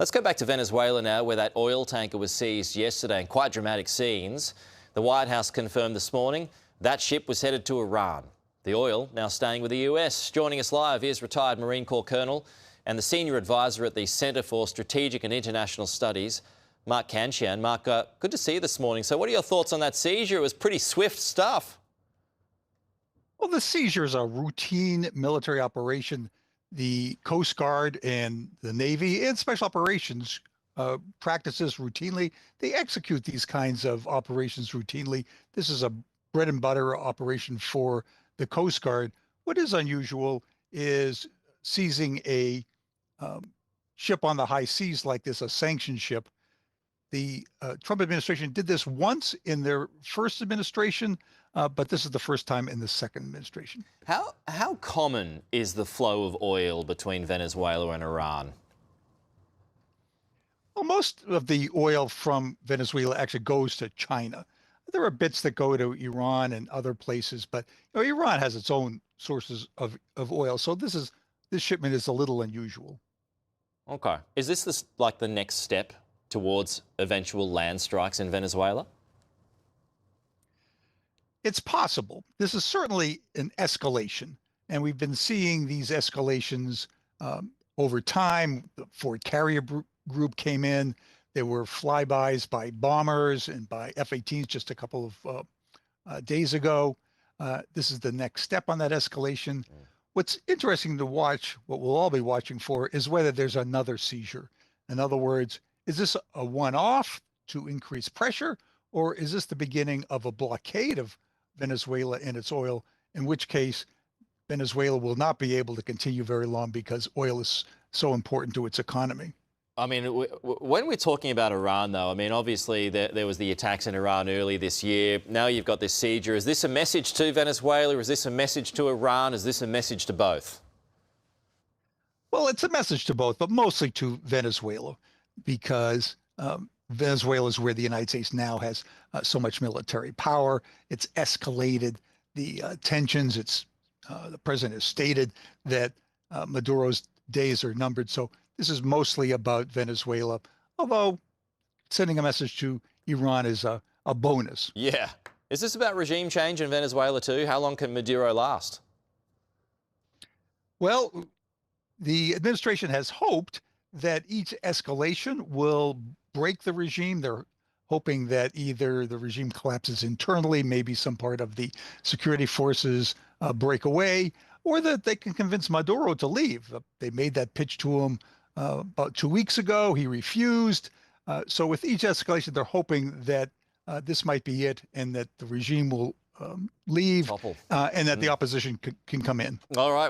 Let's go back to Venezuela now, where that oil tanker was seized yesterday, and quite dramatic scenes. The White House confirmed this morning that ship was headed to Iran. The oil now staying with the US. Joining us live is retired Marine Corps Colonel and the Senior Advisor at the Centre for Strategic and International Studies, Mark Cancian. Mark, good to see you this morning. So what are your thoughts on that seizure? It was pretty swift stuff. Well, the seizure is a routine military operation. The Coast Guard and the Navy and Special Operations practices routinely. They execute these kinds of operations routinely. This is a bread and butter operation for the Coast Guard. What is unusual is seizing a ship on the high seas like this, a sanctioned ship. The Trump administration did this once in their first administration, but this is the first time in the second administration. How common is the flow of oil between Venezuela and Iran? Well, most of the oil from Venezuela actually goes to China. There are bits that go to Iran and other places, but Iran has its own sources of oil. So this shipment is a little unusual. Okay. Is this like the next step towards eventual land strikes in Venezuela? It's possible. This is certainly an escalation, and we've been seeing these escalations over time. The Ford Carrier Group came in. There were flybys by bombers and by F-18s just a couple of days ago. This is the next step on that escalation. What's interesting to watch, what we'll all be watching for, is whether there's another seizure. In other words, is this a one-off to increase pressure, or is this the beginning of a blockade of Venezuela and its oil, in which case Venezuela will not be able to continue very long because oil is so important to its economy? I mean, when we're talking about Iran, though, I mean, obviously there was the attacks in Iran early this year. Now you've got this seizure. Is this a message to Venezuela? Is this a message to Iran? Is this a message to both? Well, it's a message to both, but mostly to Venezuela, because Venezuela is where the United States now has so much military power. It's escalated the tensions. The president has stated that Maduro's days are numbered. So this is mostly about Venezuela, although sending a message to Iran is a bonus. Yeah. Is this about regime change in Venezuela too? How long can Maduro last? Well, the administration has hoped that each escalation will break the regime. They're hoping that either the regime collapses internally, maybe some part of the security forces break away, or that they can convince Maduro to leave. They made that pitch to him about 2 weeks ago. He refused. So with each escalation, they're hoping that this might be it, and that the regime will leave, and that the opposition can come in. All right.